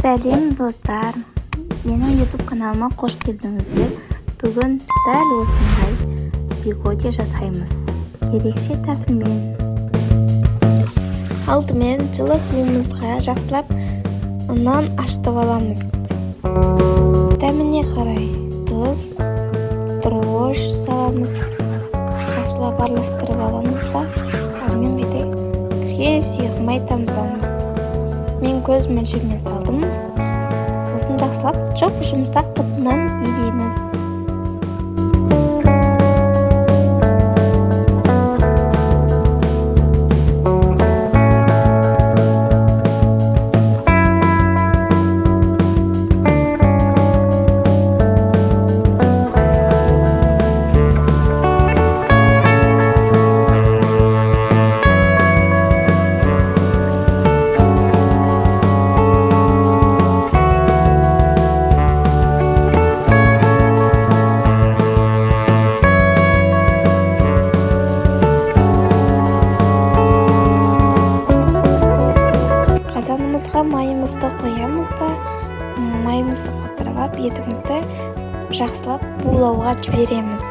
Сәлем достар, менің YouTube каналыма қош келдіңіздер. Бүгін дәл осындай пигоди жасаймыз, ерекше тәсілмен. Алдымен жылы суымызға жақсылап нан ашытып аламыз. Дәміне қарай тұз, дрожж саламыз, жақсылап араластырып аламыз да, армен қайта кішкене сұйық май тамызамыз. Мен көз мөлшермен салдым. Сосын жақсылап жұмсақ қылып нан илейміз. Қазанымызға майымызды қоямыз да, майымызды қыздырып алып, етімізді жақсылап булауға жібереміз.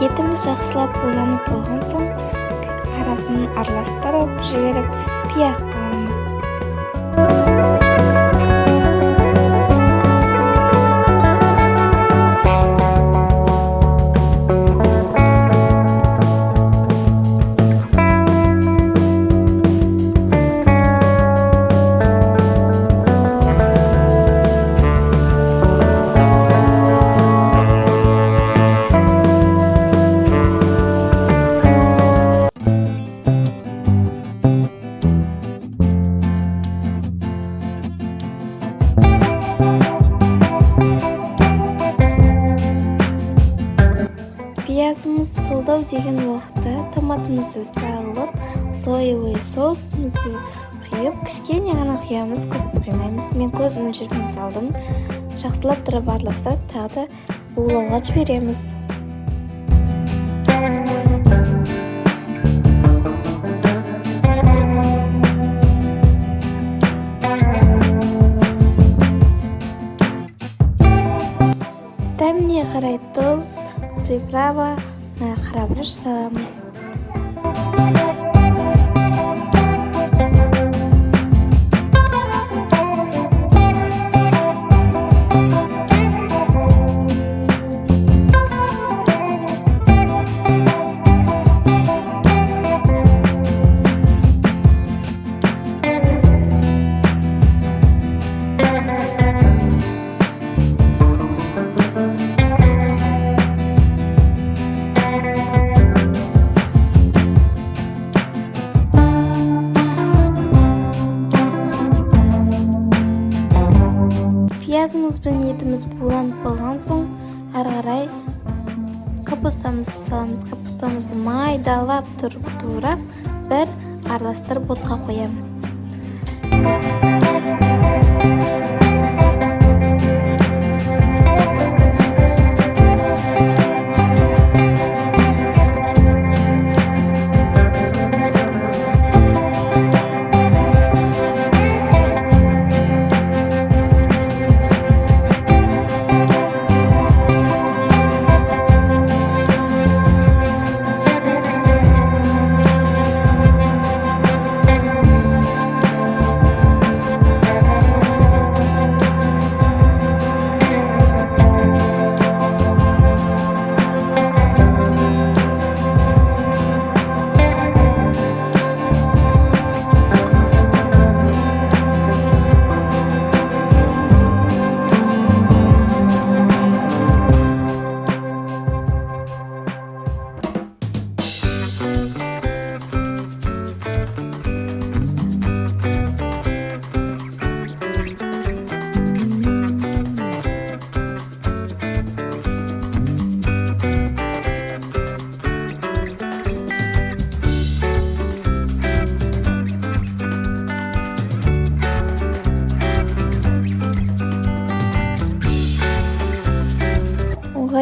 Етіміз жақсылап буланып болған соң, арасын араластырып, жіберіп, пияз саламыз. Пиязымыз солдау деген уақытта томатымызды салып, соевый соусымызды құйып, кішкене ғана құямыз, көп құймаймыз. Мен көз мөлшермен салдым. Жақсылап тұрып араластырып, тағы да булауға жібереміз. Дәміне қарай тұз, приправа, қарабұрыш саламыз. Пиязымыз бен етіміз буланып болған соң, ары қарай капустамызды саламыз. Капустамызды майдалап турап, бір араластырып отқа қоямыз.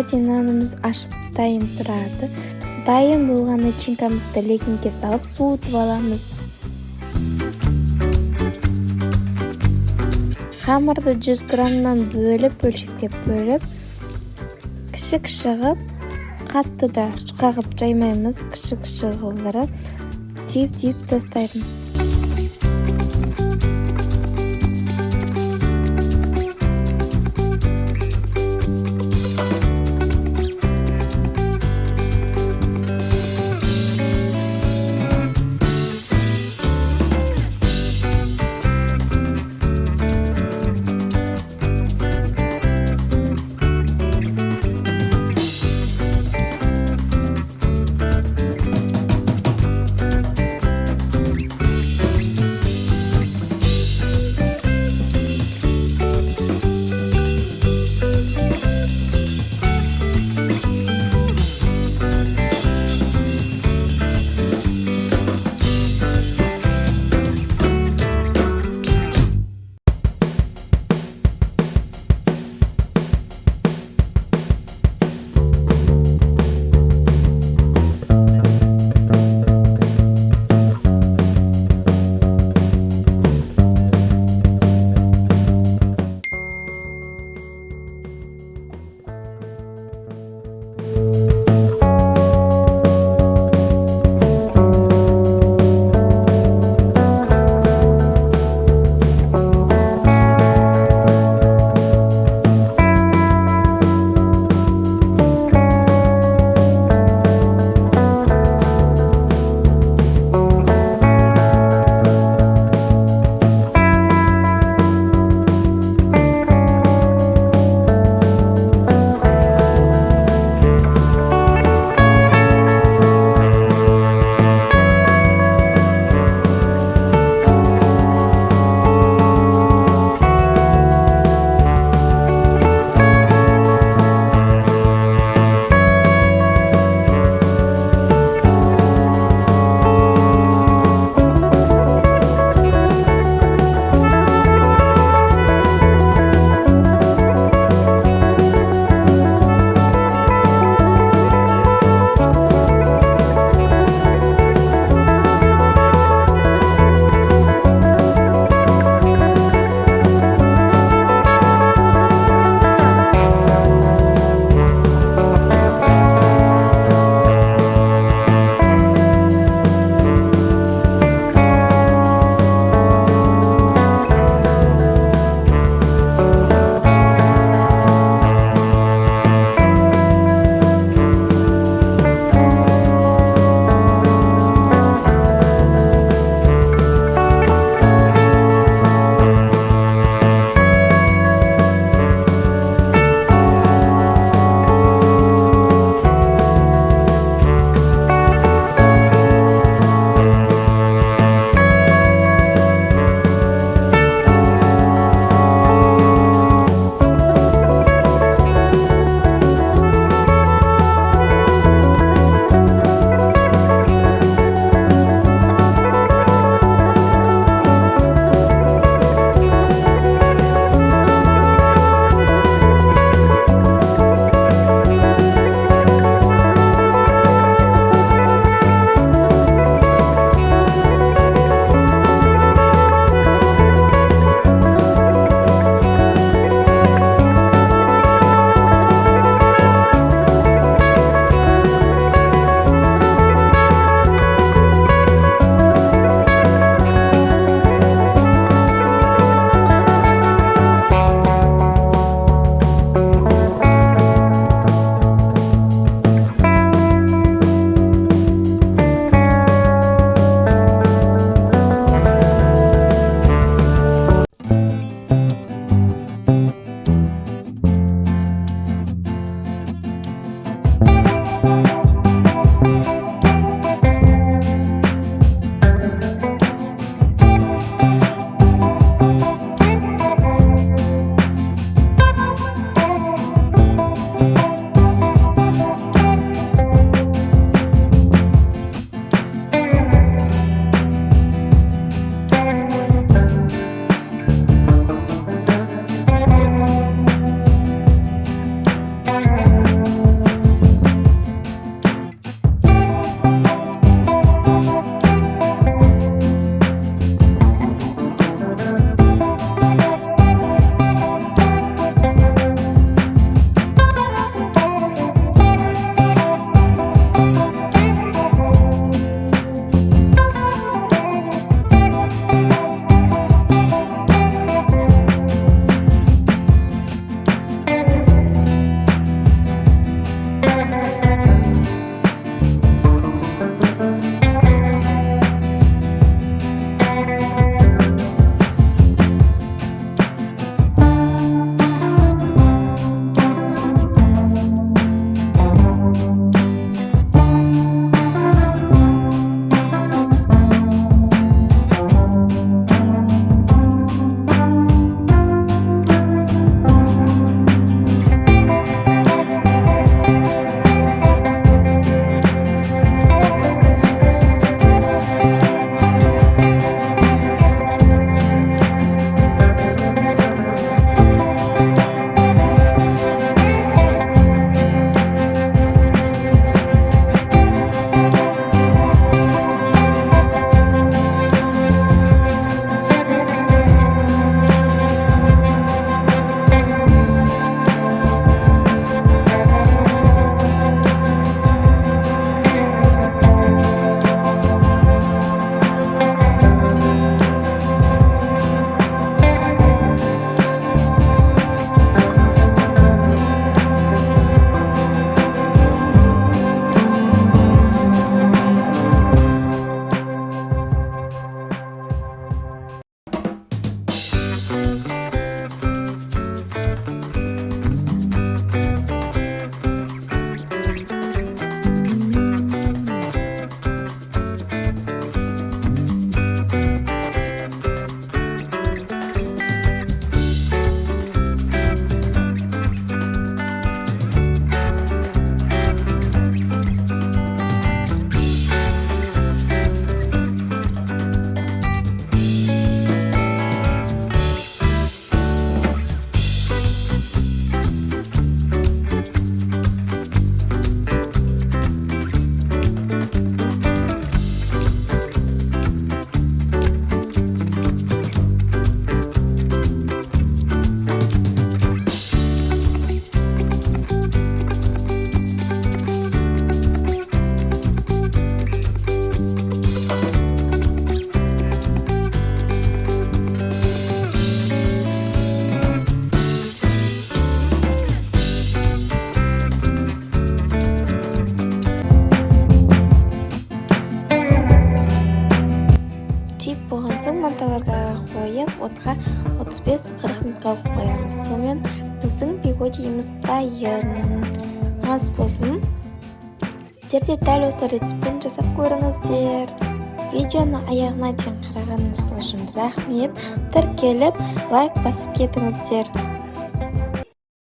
уақытқа дейін нанымыз ашып дайын тұрады. Дайын болған начинкамызды легенге салып суытып аламыз. Қамырды 100 граммнан бөлшектеп бөліп, кіші-кіші қылып, қатты да жұқа қылып жаймаймыз, кіші-кіші қылдырып, түйіп тастаймыз. түйіп болған соң манталарға қойып, отқа 35-40 минутқа қоямыз. Сонымен біздің пигодиіміз дайын. Ас болсын. Сіздер де дәл осы рецептпен жасап көріңіздер. Видеоны аяғына дейін қарағаныңыз үшін рахмет. Тіркеліп, лайк басып кетіңіздер.